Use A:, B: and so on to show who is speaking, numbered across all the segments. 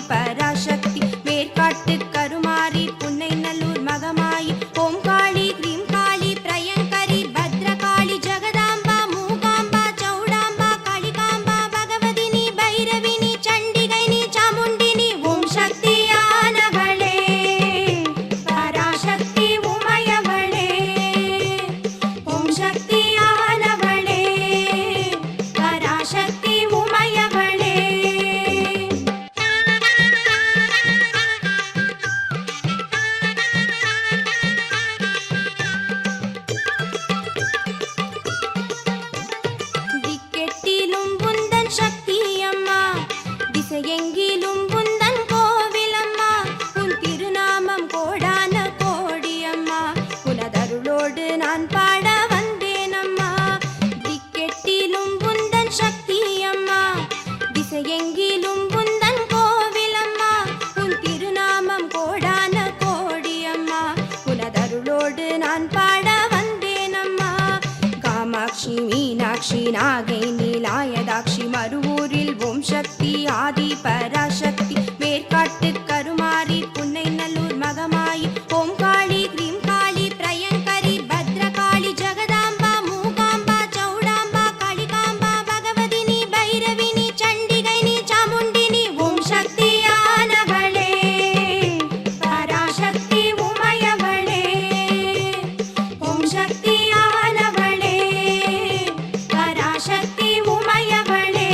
A: பராசக்தி வேர்காட்டு கருமாரி புன்னை நல்லூர் மகமாயி ஓம் காளி கிரீம் காளி பிரயங்கரி பத்ரகாளி ஜெகதாம்பா மூகாம்பா சௌடாம்பா காளிகாம்பா பகவதினி பைரவினி சண்டிகைனி சாமுண்டினி ஓம் சக்தியானவளே பராசக்தி உமையவளே ஓம் சக்தியானவளே பராசக்தி உமையவளே திக்கெட்டிலும் உந்தன் சக்தியம்மா திசையெங்கிலும் உந்தன் கோவிலம்மா உன் திருநாமம் கோடான கோடியம்மா உனதருளோடு நான் பாட வந்தேனம்மா திக்கெட்டிலும் உந்தன் சக்தியம்மா திசையெங்கிலும் உந்தன் கோவிலம்மா உன் திருநாமம் கோடான கோடியம்மா உனதருளோடு நான் பாட வந்தேனம்மா காமாட்சி மீனாட்சி நாகை நீலாயதாட்சி மறுவூரில் ஓம் சக்தி ஆதி பராசக்தி வேர்காட்டு கருமாரி புன்னை நல்லூர் மகமாயி ஓம் காளி கிரீம் காளி பிரயங்கரி பத்ரகாளி ஜெகதாம்பா மூகாம்பா சௌடாம்பா காளிகாம்பா பகவதினி பைரவினி சண்டிகைனி சாமுண்டினி ஓம் சக்தியானவளே பராசக்தி உமையவளே ஓம் சக்தியானவளே பராசக்தி உமையவளே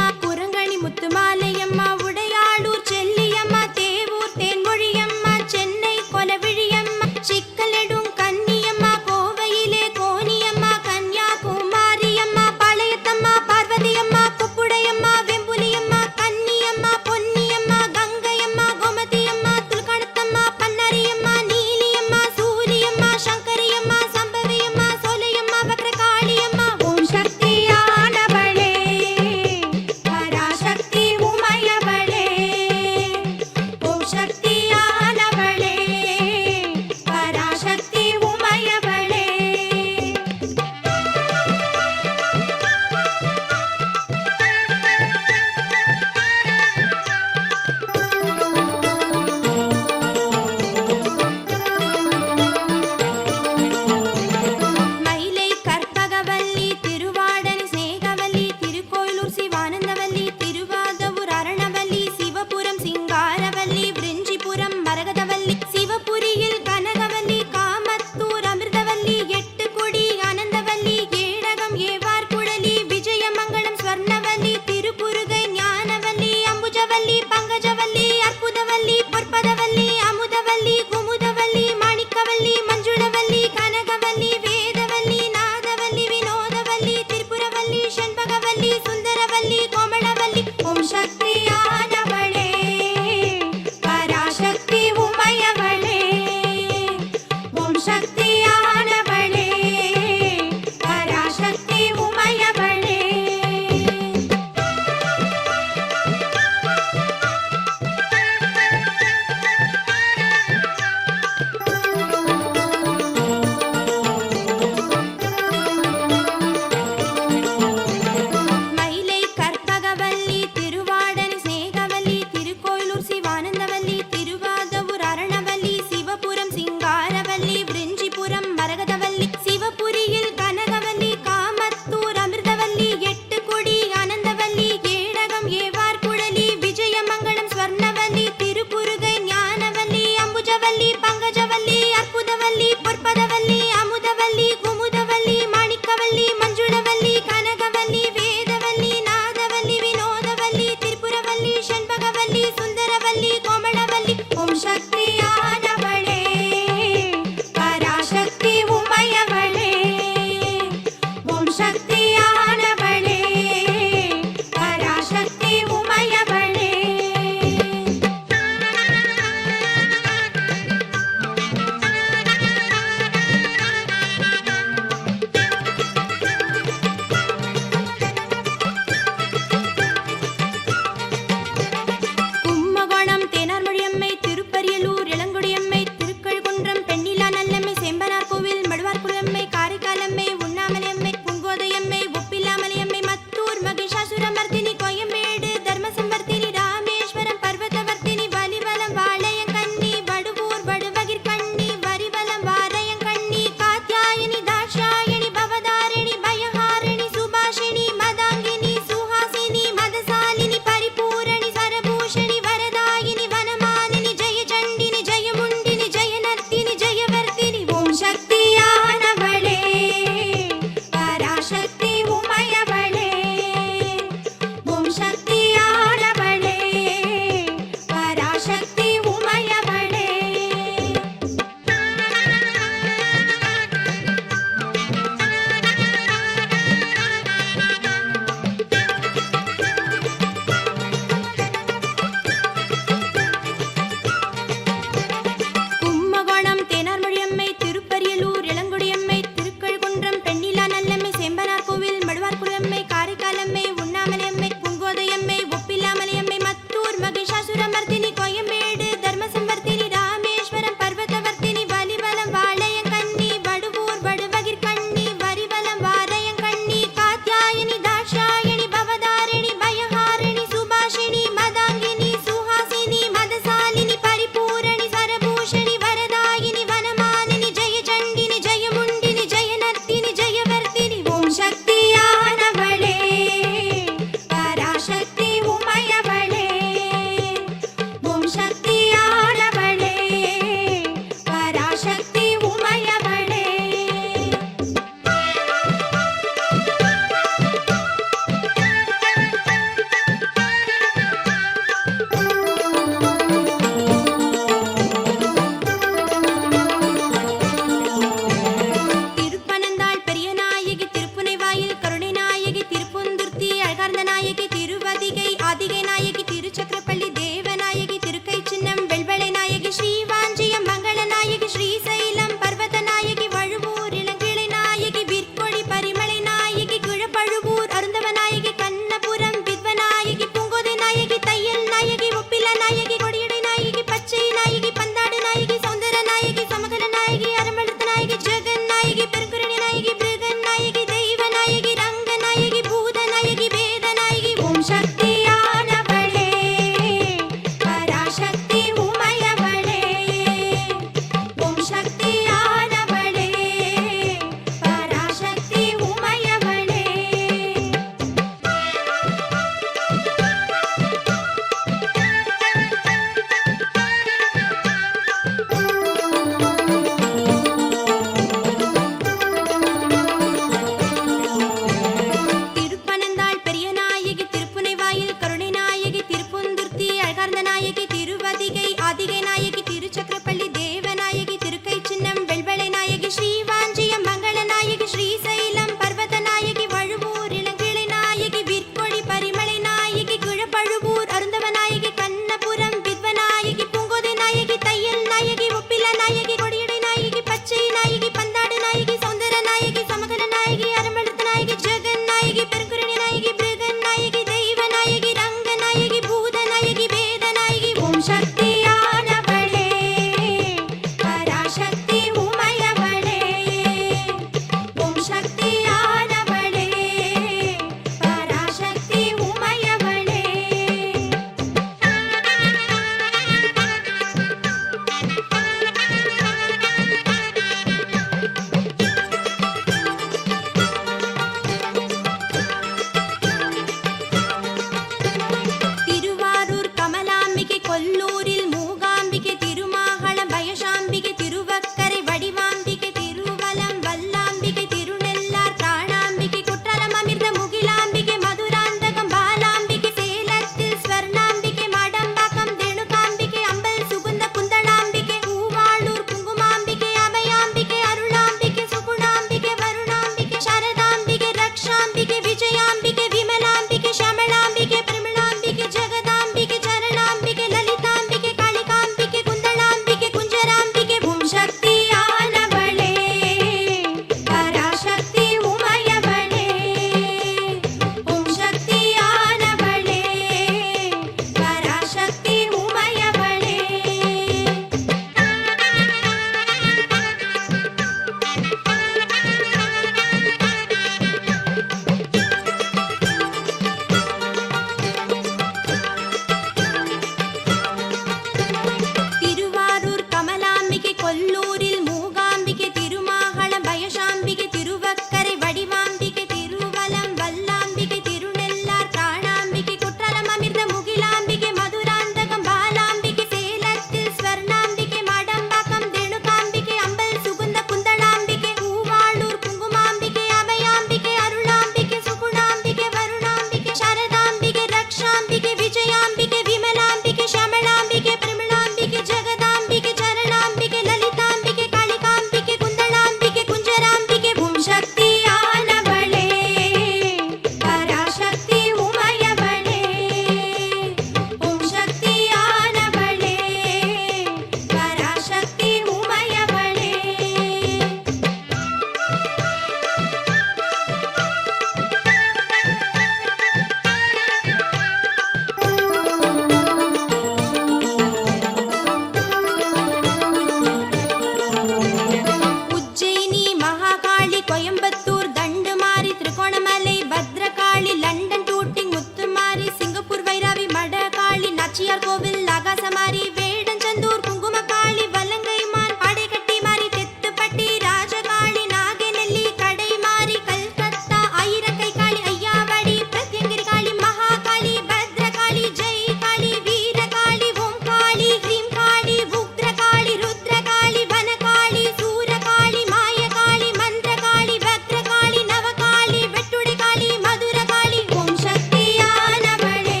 A: Coimbatore Thandumari Trincomalee Bhadrakali London Tooting Muthumari Singapore வைராவி மடகாளி நாச்சியார் கோவில் ஆகாசமாரி வேடஞ்சந்தூர் குங்குமகாளி வலங்கை மான் பாடைக்கட்டி மாரி தெத்துப்பட்டி ராஜகாளி நாகநெல்லி கடைமாரி கல்கத்தா ஆயிரக்கை காளி ஐயாவடி பிரத்யங்கிரி காளி மகாகாளி பத்ரகாளி ஜெய் காளி வீரகாளி ஓம் காளி ஹ்ரீம் காளி உக்ரகாளி ருத்ரகாளி வனகாளி சூரகாளி மாயகாளி மந்திரகாளி பத்ரகாளி நவகாளி வெட்டுடி காளி மதுரகாளி ஓம் சக்தியானவளே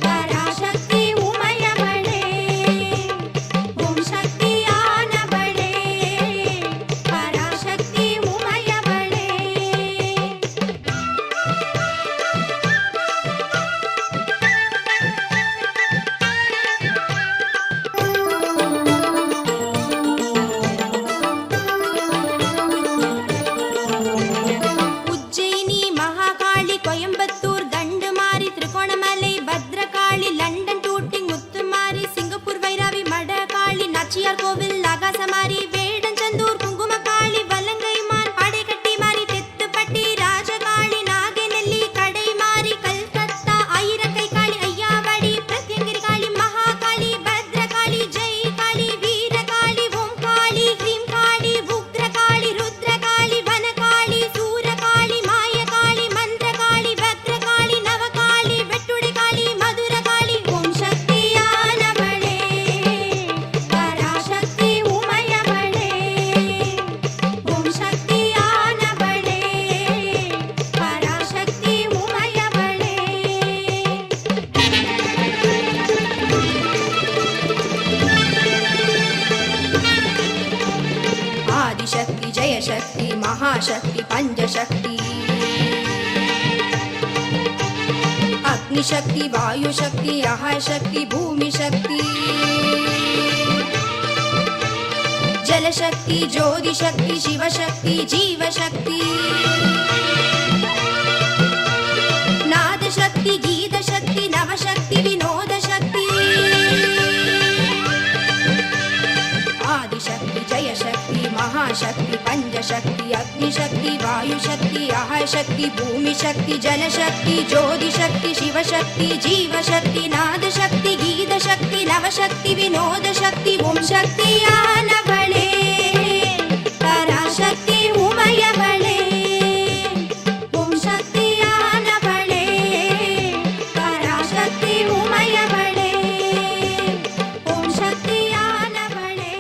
A: பராசக்தி உமையவளே ஓம் சக்தியானவளே பராசக்தி உமையவளே Ujjaini Mahakali Coimbatore Thandumari Trincomalee Bhadrakali London Tooting Muthumari Singapore வைராவி மடகாளி நாச்சியார் கோவில் ஆகாசமாரி வேடஞ்சந்தூர் குங்குமகாளி வலங்கை மான் பாடைக்கட்டி மாரி தெத்துப்பட்டி ராஜகாளி நாகநெல்லி கடைமாரி கல்கத்தா ஆயிரக்கை காளி ஐயாவடி பிரத்யங்கிரி காளி மகாகாளி பத்ரகாளி ஜெய் காளி வீரகாளி ஓம் காளி ஹ்ரீம் காளி உக்ரகாளி ருத்ரகாளி வனகாளி சூரகாளி மாயகாளி மந்திரகாளி பத்ரகாளி நவகாளி வெட்டுடி காளி மதுரகாளி ஓம் சக்தியானவளே பராசக்தி உமையவளே ஓம் சக்தியானவளே பராசக்தி உமையவளே ஆதிசக்தி ஜெயசக்தி மகாசக்தி பஞ்சசக்தி அக்னிசக்தி வாயுசக்தி அகாயசக்தி பூமிசக்தி ஜலசக்தி ஜோதிசக்தி சிவசக்தி ஜீவசக்தி நாதசக்தி கீதசக்தி நவசக்தி வினோதசக்தி ஆதிசக்தி ஜெயசக்தி மகாசக்தி பஞ்சசக்தி அக்னிசக்தி வாயுசக்தி அகாயசக்தி பூமிசக்தி ஜலசக்தி ஜோதிசக்தி சிவசக்தி ஜீவசக்தி நாதசக்தி கீதசக்தி நவசக்தி வினோதசக்தி ஓம் சக்தியானவளே பராசக்தி உமையவளே ஓம் சக்தியானவளே பராசக்தி உமையவளே ஓம் சக்தியானவளே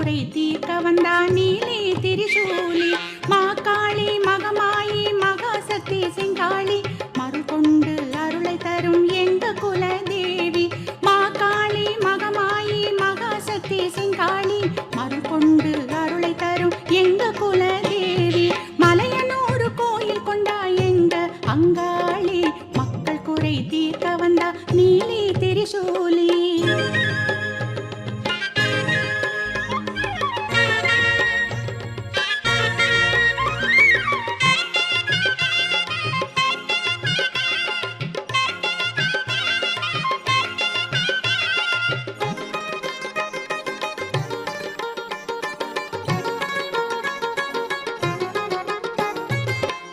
B: குறை தீர்க்க வந்தா நீலி திரிசூலி மாகாளி மகமாயி மகாசக்தி செங்காளி மருள் கொண்டு அருளை தரும் எங்க குல தேவி மாகாளி மகமாயி மகாசக்தி செங்காளி மருள் கொண்டு அருளை தரும் எங்க குல தேவி மலையனூர் கோயில் கொண்டா எங்க அங்காளி மக்கள் குறை தீர்க்க வந்தா நீலி திரிசூலி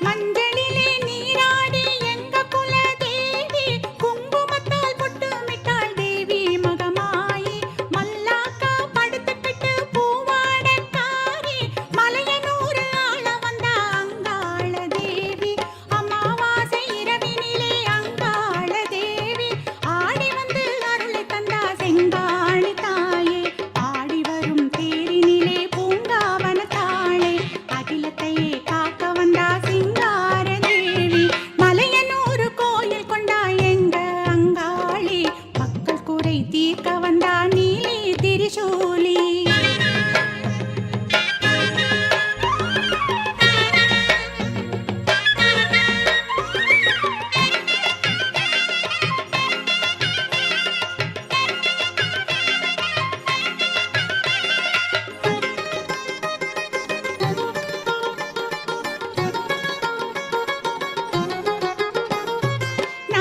B: மஞ்சளிலே நீராடி எங்க குல தேவி குங்குமத்தால் பொட்டுமிட்டாள் தேவி மகமாயி மல்லாக்கா படுத்துக்கிட்டு பூவாடக்காரி மலையனூர் ஆள வந்த அங்காள தேவி அமாவாசை இரவினிலே அங்காள தேவி ஆடி வந்து அருளை தந்தா செங்காளி தாயே ஆடி வரும் தேரினிலே பூங்காவன தாளே அகிலத்தையே காக்க வந்தா சிங்கார தேவி மலையனூர் கோயில் கொண்டா எங்க அங்காளி மக்கள் குறை தீர்க்க வந்தா நீலி திரிசூலி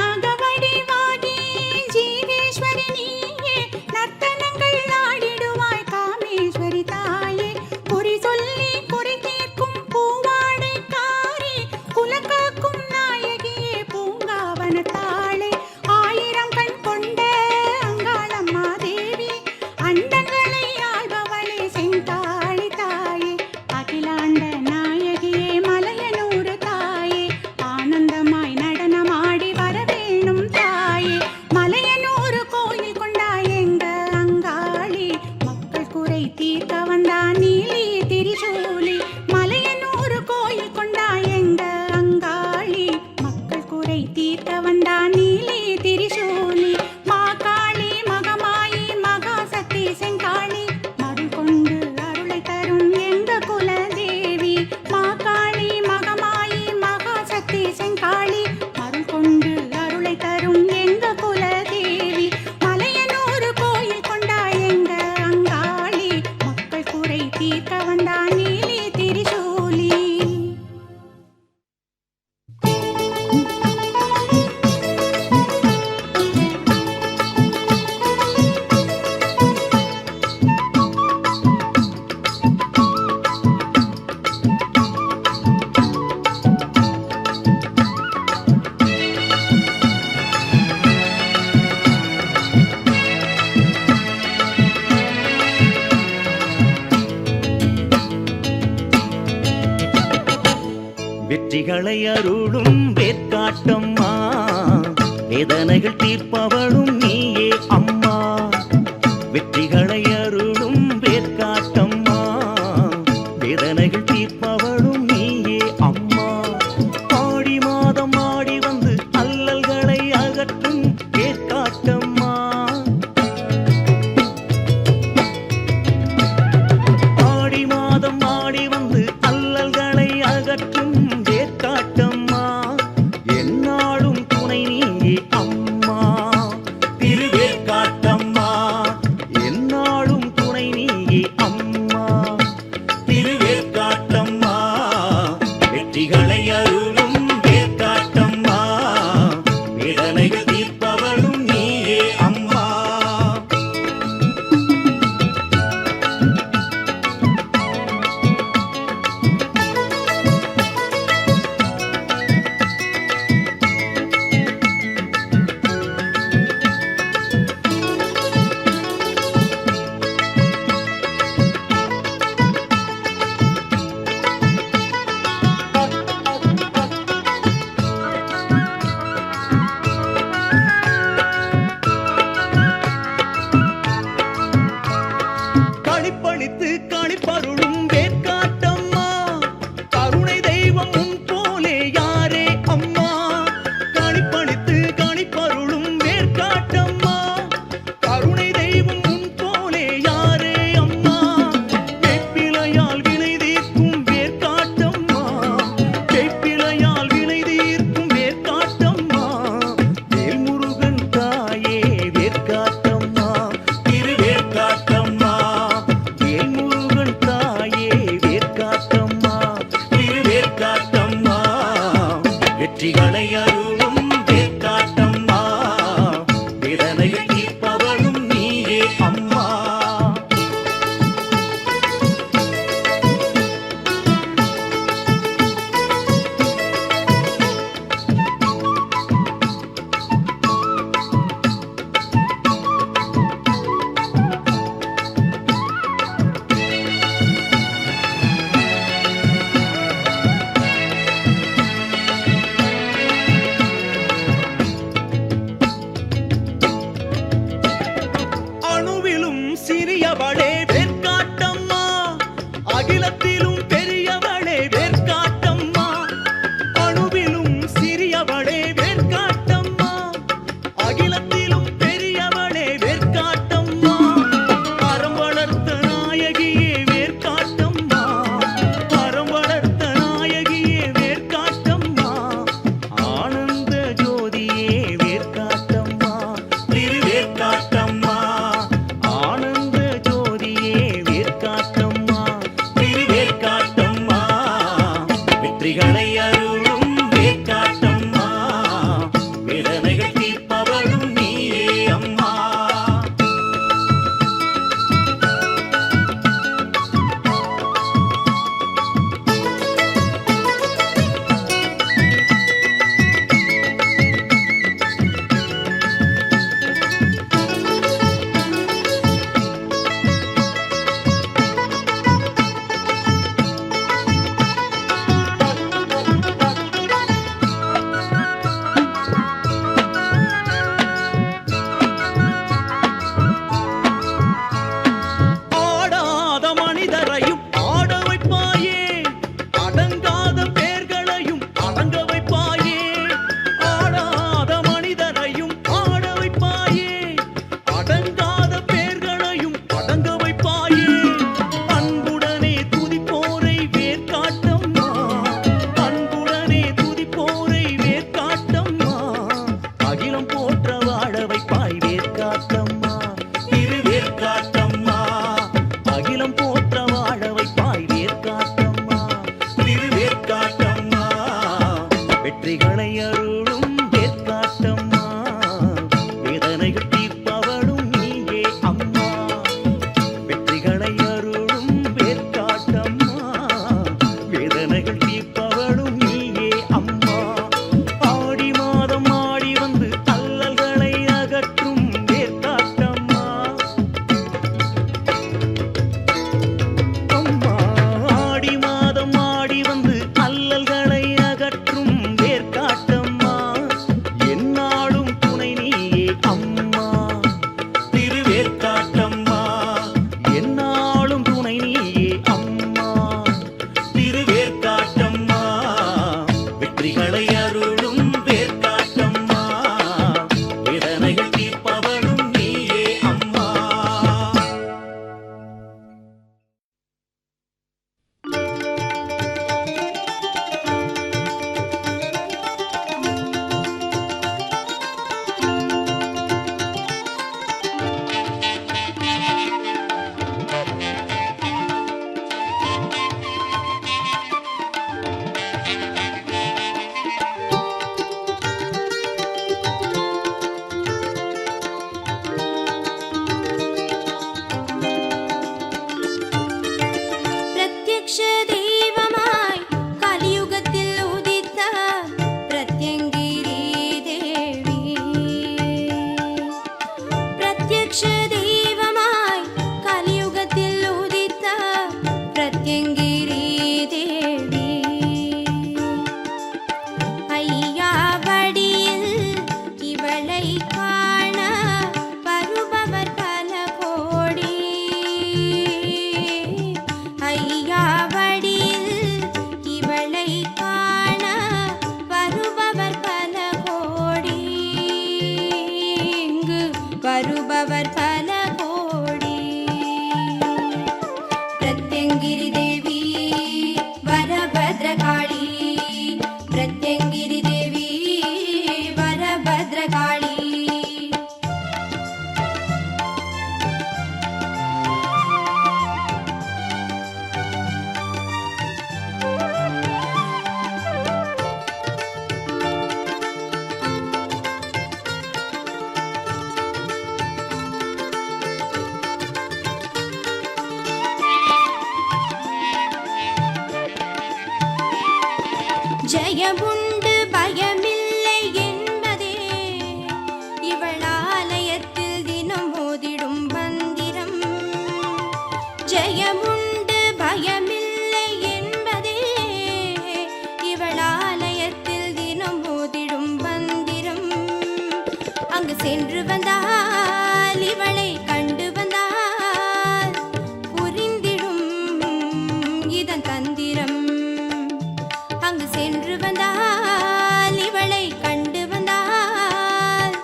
B: நாகவடிவாகி ஜீவேஸ்வரி நீயே நர்த்தனங்கள் ஆடிடுவாய் காமேஸ்வரி தாயே குறி சொல்லி குறி தீர்க்கும் பூவாடைக்காரி குலகாக்கும் நாயகியே பூங்காவன தாளே ஆயிரம் கண் கொண்ட அங்காளம்மா தேவி அண்டங்களை ஆள்பவளே செங்காளி தாயே அகிலாண்ட நாயகியே மலையனூர் தாயே ஆனந்தமாய் நடனமாடி வரவேணும் தாயே மலையனூர் கோயில் கொண்டா எங்க அங்காளி மக்கள் குறை தீர்க்க வந்தா நீலி திரிசூலி மலையனூர் கோயில் கொண்டா எங்க அங்காளி மக்கள் குறை தீர்க்க வந்தா நீலி திரிசூலி மாகாளி மகமாயி மகாசக்தி செங்காளி மருள் கொண்டு அருளை தரும் எங்க குல தேவி மாகாளி மகமாயி மகாசக்தி செங்காளி மருள் கொண்டு அருளை தரும் எங்க குல தேவி மலையனூர் கோயில் கொண்டா எங்க அங்காளி மக்கள் குறை தீர்க்க வந்தா நீலி திரிசூலி
C: வெற்றிகளை அருளும் வேற்காட்டம்மா வேதனைகள் தீர்ப்பவளும் நீயே அம்மா வெற்றிகளை அருளும் வேற்காட்டம்மா வேதனைகள் தீர்ப்பவளும் நீயே அம்மா ஆடி மாதம் ஆடி வந்து அல்லல்களை அகற்றும் வேற்காட்டம்மா ஆடி மாதம் ஆடி வந்து அல்லல்களை அகற்றும் வேற்காட்டம்மா என்னாலும் துணை நீயே அம்மா திரு களிப்பளித்து களிப்பருளும் வேற்காட்டம்மா கருணை தெய்வம் உன் போலே யாரே அம்மா களிப்பளித்து களிப்பருளும் வேற்காட்டம்மா கருணை தெய்வம் உன் போலே யாரே அம்மா வேப்பிலையால் வினை தீர்க்கும் வேற்காட்டம்மா வேப்பிலையால் வினை தீர்க்கும் வேற்காட்டம்மா வேல்முருகன் தாயே வேற்காட்டம்மா திருவேற்காட்டம்மா வேல்முருகன் தாயே
A: ஜெயமுண்டு பயமில்லை என்பதே இவள் ஆலயத்தில் தினம் ஓதிடும் மந்திரம். ஜெயமுண்டு பயமில்லை என்பதே இவள் ஆலயத்தில் தினம் ஓதிடும் மந்திரம். அங்கு சென்று வந்தால் இவளை கண்டு வந்தால் புரிந்திடும் இதன் தந்திரம். அங்கு சென்று வந்தால் இவளை கண்டு வந்தால்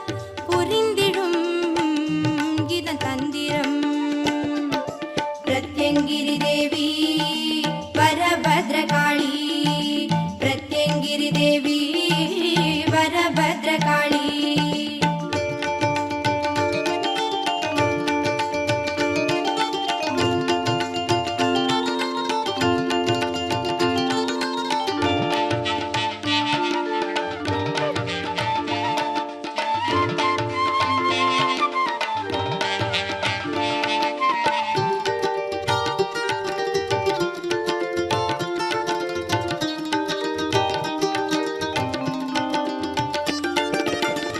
A: புரிந்திடும் இதன் தந்திரம். பிரத்யங்கிரி தேவி வரபத்ரகாளி, பிரத்யங்கிரி தேவி வரபத்ரகாளி.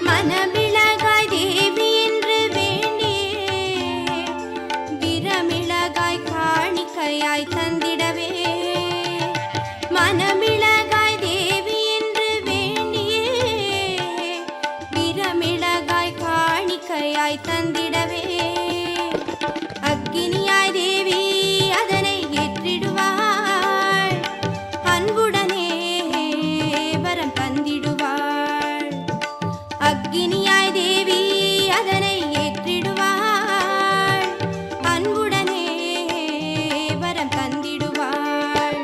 A: மனமிளகாய் தேவி என்று வேண்டியே விரமிளகாய் காணிக்கையாய் தந்திடவே. மனமிளகாய் தேவி என்று வேண்டியே விரமிளகாய் காணிக்கையாய் தந்திடவே. அக்கினியாய் தேவி அதனை ஏற்றிடுவாள், அன்புடனே வரம் தந்திடுவாள். அக்கினியாய் தேவி அதனை ஏற்றிடுவாள், அன்புடனே வரம் தந்திடுவாள்.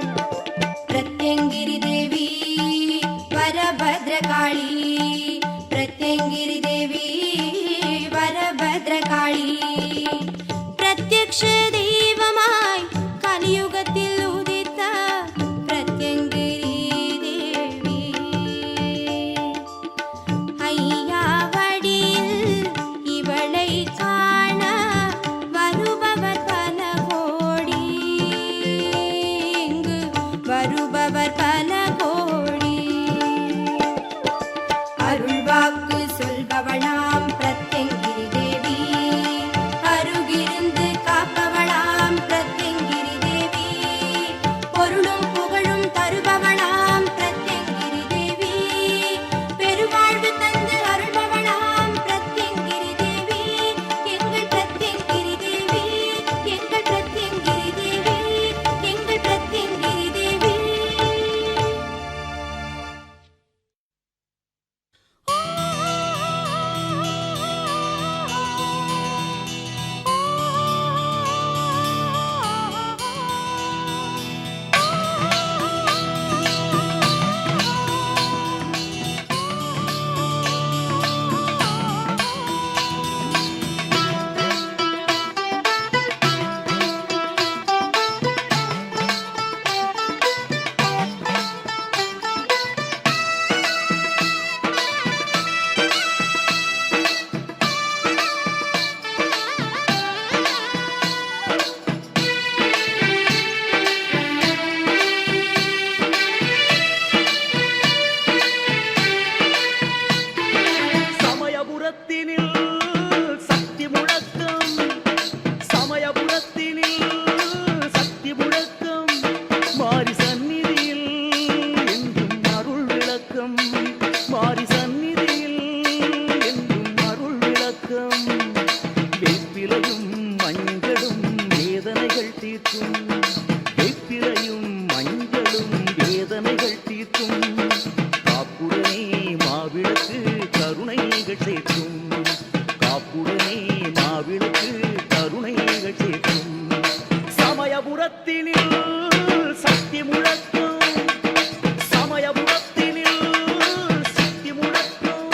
A: பிரத்யங்கிரி தேவி வரபத்ரகாளி, பிரத்யங்கிரி தேவி வரபத்ரகாளி. பிரத்யக்ஷ தெய்வமாய் கலியுகத்தில் உதித்த பிரத்யங்கிரி தேவி. ஐயாவடியில் இவளை காண வருபவர் பல கோடி, இங்கு வருபவர் பல கோடி. அருள்வாக்கு சொல்பவளாம் பிரத்யங்கிரி தேவி, அருகிருந்து காப்பவளாம் பிரத்யங்கிரி தேவி. பொருளும் புகழும் தருபவளாம் பிரத்யங்கிரி தேவி, பெருவாழ்வு தந்து அருள்பவளாம் பிரத்யங்கிரி தேவி. எங்கள் பிரத்யங்கிரி தேவி, எங்கள் பிரத்யங்கிரி தேவி, எங்கள் பிரத்யங்கிரி தேவி.
C: சமயபுரத்தினில் சக்தி முழக்கம், சமயபுரத்தினில் சக்தி முழக்கம். மாரி சந்நிதியில் என்றும் அருள் விளக்கம், மாரி சந்நிதியில் என்றும் அருள் விளக்கம். வேப்பிலையும் மஞ்சளும் வேதனைகள் தீர்க்கும், வேப்பிலையும் மஞ்சளும் வேதனைகள் தீர்க்கும். காப்புடனே மாவிளக்கு கருணைகள் சேர்க்கும், காப்புடனே மாவிளக்கு கருணைகள் சேர்க்கும். சமயபுரத்தினில் சக்தி முழக்கம், சமயபுரத்தினில் சக்தி முழக்கம்.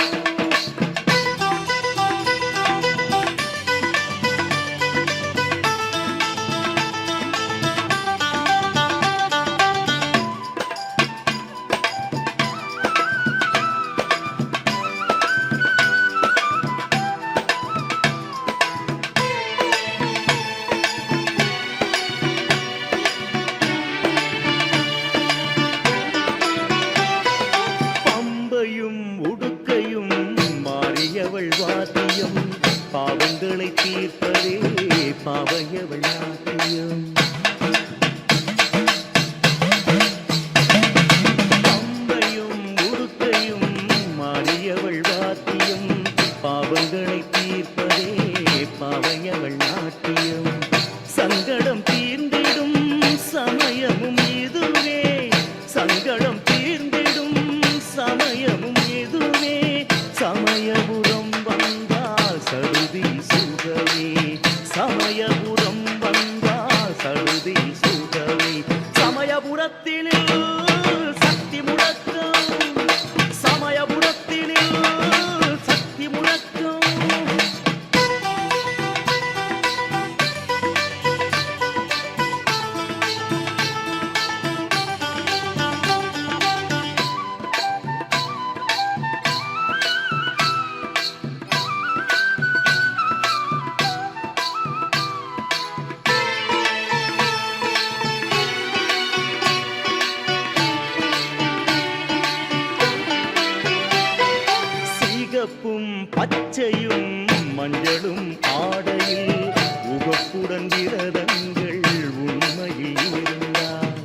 C: வேதங்கள் உண்மையில் இருந்தால்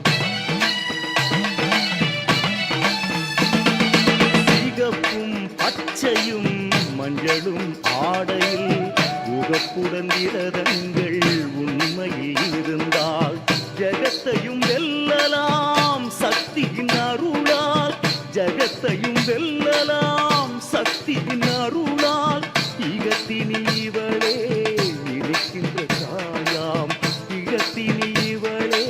C: சிகப்பும் பச்சையும் மஞ்சளும் ஆடையில் உகப்புடன் விரதங்கள் உண்மையில் இருந்தால் ஜகத்தையும் வெல்லலாம் சக்தியின் அருளால் ஜகத்தையும் வெல்லலாம் சக்தியின் அருளால் இகத்தினில் இவளே இனிக்கின்ற தாயாம் இகத்தினில் இவளே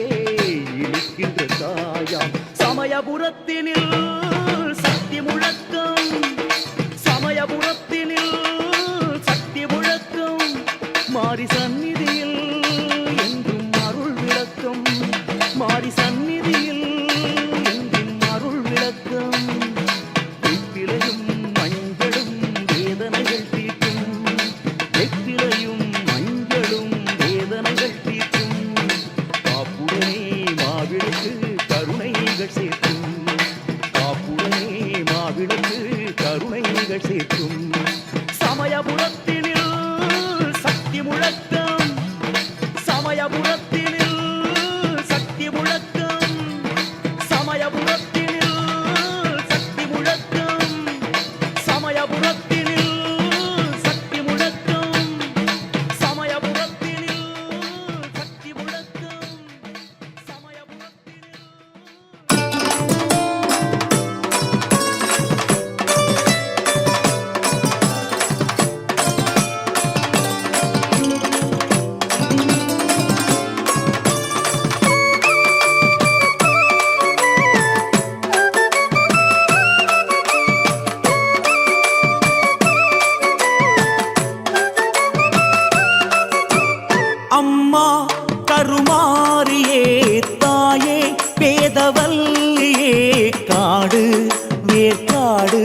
C: இனிக்கின்ற தாயாம் சமயபுரத்தினில் சக்தி முழக்கம் சமயபுரத்தினில் சக்தி முழக்கம் மாரி சந்நிதியில் என்றும் அருள் விளக்கம் மாரி சந்நிதியில் என்றும் அருள் விளக்கம் வெற்றிலையும் மஞ்சளும் வேதனைகள் தீர்க்கும் வெற்றிலையும் மஞ்சளும் வேதனைகள் தீர்க்கும் காப்புடனே மாவிளக்கு கருணைகள் சேர்க்கும் காப்புடனே மாவிளக்கு கருணைகள் சேர்க்கும் சமயபுரத்தினில் சக்தி முழக்கம் சமயபுரத்தினில் சக்தி முழக்கம் சமயபுரத்தினில் சக்தி முழக்கம் சமயபுரத்தினில் சக்தி முழக்கம் சமயபுரத்தினில் சக்தி முழக்கம் சமயபுரத்தினில்
D: அம்மா கருமாரியே தாயே வேதவல்லியே காடு வேர்க்காடு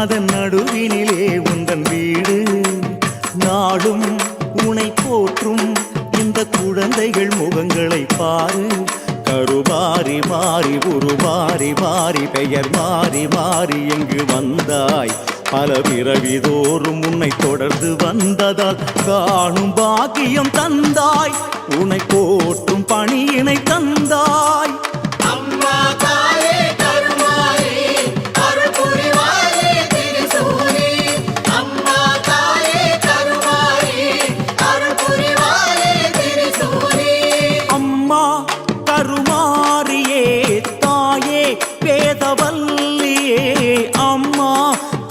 D: அதன் நடுவினிலே உந்தன் வீடு நாடும் உனை போற்றும் இந்த குழந்தைகள் முகங்களை பாரு கருமாறி மாறி உருமாறி மாறி பெயர் மாறி மாறி எங்கு வந்தாய் பல பிறவிதோறும் உன்னை தொடர்ந்து வந்ததால் காணும் பாக்கியம் தந்தாய் உன்னை போற்றும் பணியினை தந்தாய்
E: அம்மா தாயே கருமாரி அருள் புரிவாயே திரிசூலி அம்மா தாயே கருமாரி அருள் புரிவாயே திரிசூலி
D: அம்மா கருமாரியே தாயே வேதவல்லியே அம்மா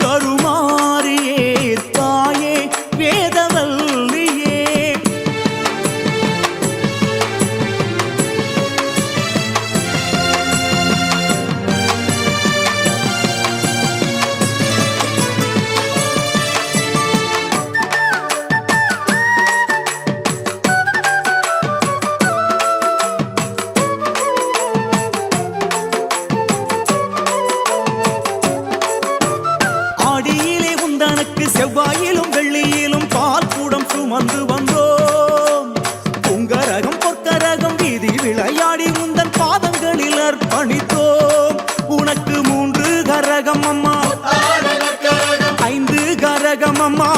D: கருமாரியே தாயே வேதவல்லியே ஆடியிலே உந்தனக்கு செவ்வாயிலும் வெள்ளியிலும் பால் கூடம் சுமந்து வந்தோம் பொங்கரகம் பொற்கரகம் வீதி விளையாடி உந்தன் பாதங்களில் அர்ப்பணித்தோம் உனக்கு 3 கரகம் அம்மா 5 கரகம் அம்மா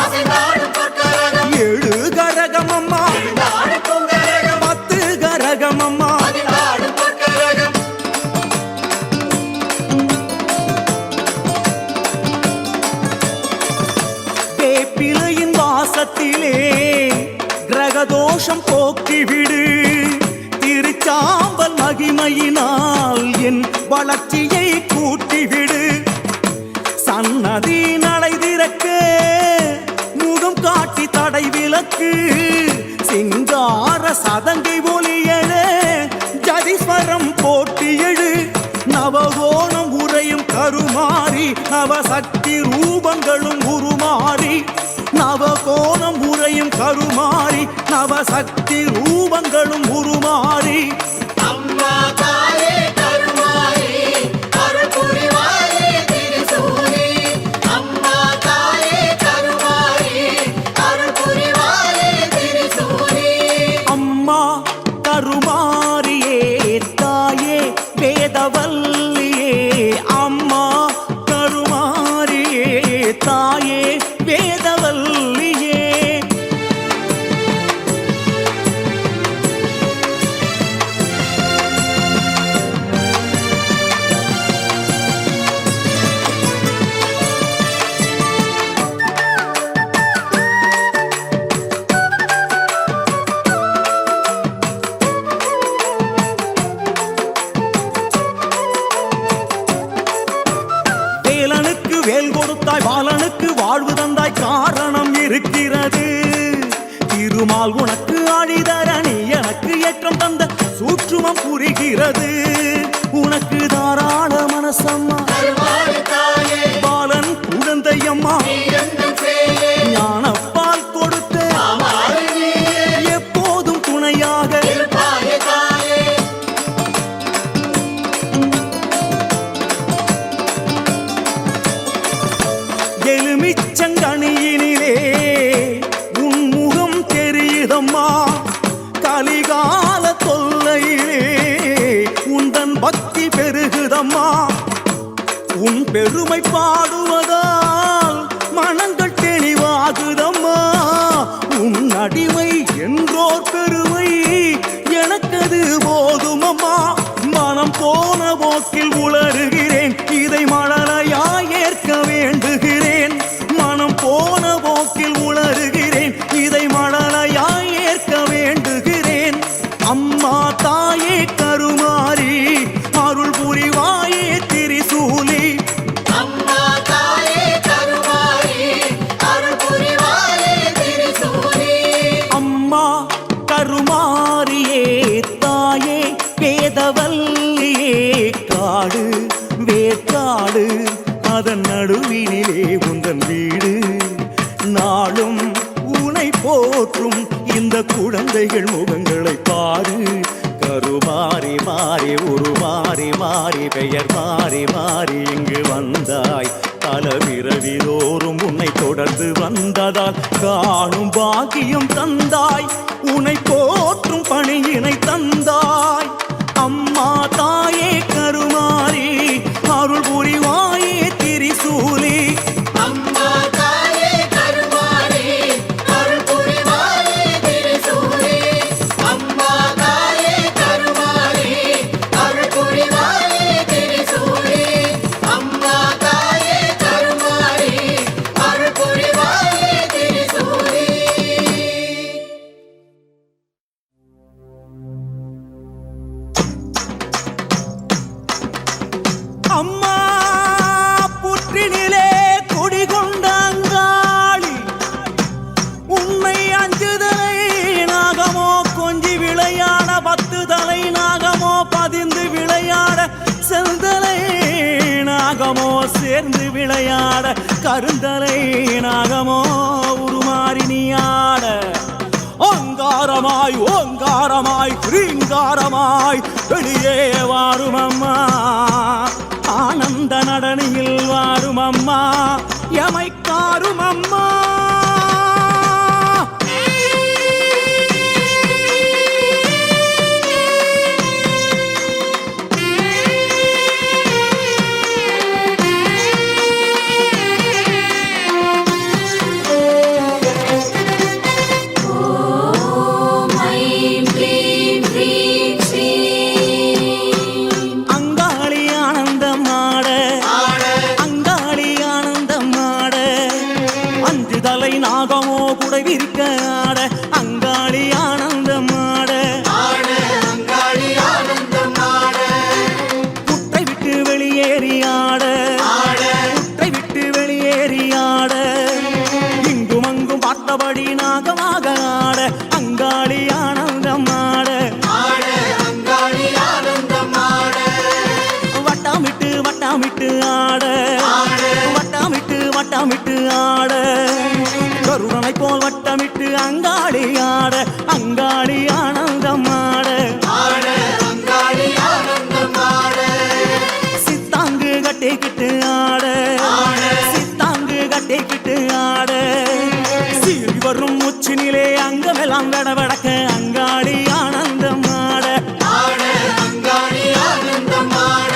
D: 7 கரகம் அம்மா 10 கரகம் அம்மா வேப்பிலையின் வாசத்திலே கிரகதோஷம் போக்கிவிடு திருச்சாம்பல் மகிமையினால் என் வளர்ச்சியை கூட்டிவிடு சன்னதி நடை திறக்க முகம் காட்டி தடை விலக்கு சிங்கார சதங்கை ஒலியெழ ஜதீஸ்வரம் போட்டி எழு நவகோணம் உரையும் கருமாறி நவசக்தி ரூபங்களும் உருமாறி நவகோணம் உரையும் கருமாறி நவசக்தி ரூபங்களும் உருமாறி
E: அம்மா தாயே கருமாரி அருள் புரிவாயே திரிசூலி அம்மா தாயே கருமாரி அருள் புரிவாயே திரிசூலி
D: அம்மா கருமாரியே தாயே வேதவல்லியே அம்மா கருமாரியே தாயே வேதவல்லியே திருமால் உனக்கு ஆழிதர நீ எனக்கு ஏற்றம் தந்த சூற்றுமம் புரிகிறது உனக்கு தாராள மனசம்மா
E: கருமாரி தாயே
D: பாலன் குழந்தையம்மா
E: நீ எந்தன் சேயே
D: ஞானப்பால் கொடுத்து
E: மாமாரி நீயே
D: எப்போதும் துணையாக
E: இருப்பாயே தாயே
D: எலுமிச்சங்கனியினிலே உன் முகம் தெரியுதம்மா கலிகால தொல்லையிலே உந்தன் பக்தி பெருகுதம்மா உன் பெருமை பாடுவதால் மனங்கள் தெளிவாகுதம்மா உன் அடிமை என்றோர் பெருமை எனக்கது போதுமம்மா மனம் போன போக்கில் உளறுகிறேன் இதை மழலையாய் ஏற்க வேண்டுகிறேன் மனம் போன போக்கில் உளறுகிறேன் இதை மழலையாய் ஏற்க வேண்டுகிறேன் அம்மா தாயே கருமாரி அருள் புரிவாயே திரிசூலி
E: அம்மா தாயே கருமாரி அருள் புரிவாயே திரிசூலி
D: அம்மா கருமாரியே தாயே வேதவல்லியே காடு வேற்காடு அதன் நடுவினிலே உந்தன் வீடு நாளும் உனை போற்றும் இந்த குழந்தைகள் முகங்களை பாரு கருமாறி மாறி உருமாறி மாறி பெயர் மாறி மாறி இங்கு வந்தாய் பலவிரவிதோறும் உன்னை தொடர்ந்து வந்ததால் காணும் பாக்கியம் தந்தாய் உன்னை போற்றும் பணியினை தந்தாய் அம்மா தாயே கருமாரி அருள் புரிவாயே திரிசூலி
E: அம்மா தாயே கருமாரி அருள் புரிவாயே திரிசூலி அம்மா தாயே கருமாரி அருள் புரிவாயே திரிசூலி அம்மா தாயே கருமாரி அருள் புரிவாயே திரிசூலி
D: அம்மா புற்றினிலே குடிகொண்ட அங்காளி உன்னை அஞ்சுதலை நாகமோ கொஞ்சி விளையாட 10 தலை நாகமோ பதிந்து விளையாட செந்தலை நாகமோ சேர்ந்து விளையாட கருந்தலை நாகமோ உருமாறி நீயாட ஓங்காரமாய் ஓங்காரமாய் ரீங்காரமாய் வெளியே வாரும் அம்மா ஆனந்த நடனியில் வாரும் அம்மா எமைக்காரும் அம்மா
A: ஓம் ஐம் க்ளீம் க்ரீம் ஸ்ரீம்
D: அங்காளி ஆனந்தமாட அங்காளி ஆனந்தமாட 5 தலை நாகமோ குடை விரிக்க ஆட அங்காளி ஆனந்தமாட
E: அங்காளி ஆனந்தமாட
D: குட்டை விட்டு வெளியேறி ஆட குட்டை விட்டு வெளியேறி ஆட இங்கும் அங்கும் பார்த்தபடி நாகமாக ஆட அங்காளி ஆனந்தமாட
E: அங்காளி ஆனந்தமாட
D: வட்டமிட்டு வட்டமிட்டு ஆட வட்டமிட்டு வட்டமிட்டு ஆட கருணனை போல் வட்டமிட்டு அங்காளி ஆட அங்காளி ஆனந்தமாட
E: அங்காளி ஆனந்தமாட
D: சித்தாங்கு கட்டிக்கிட்டு ஆட சித்தாங்கு கட்டிக்கிட்டு ஆட சீறி வரும் உச்சினிலே அங்கமெல்லாம் வெடவெடக்க அங்காளி ஆனந்தமாட
E: அங்காளி ஆனந்தமாட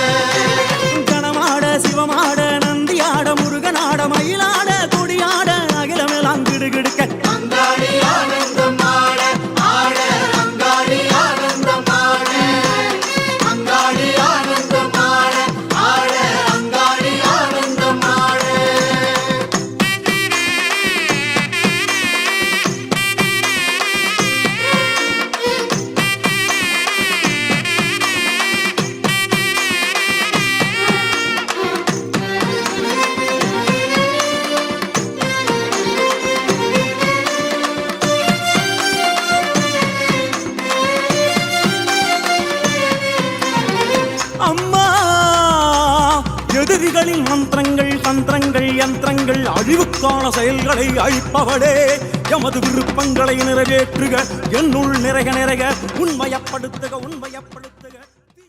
D: கணமாட சிவமாட நந்தியாட முருகனாட மயிலாட கொடியாட அகிலமெல்லாம் கிடுகிடுக்க
E: அங்காளி ஆனந்தமாட
D: எதிரிகளின் மந்திரங்கள் தந்திரங்கள் யந்திரங்கள் அழிவுக்கான செயல்களை அழிப்பவளே எமது விருப்பங்களை நிறைவேற்றுக என்னுள் நிறைக உண்மையப்படுத்துக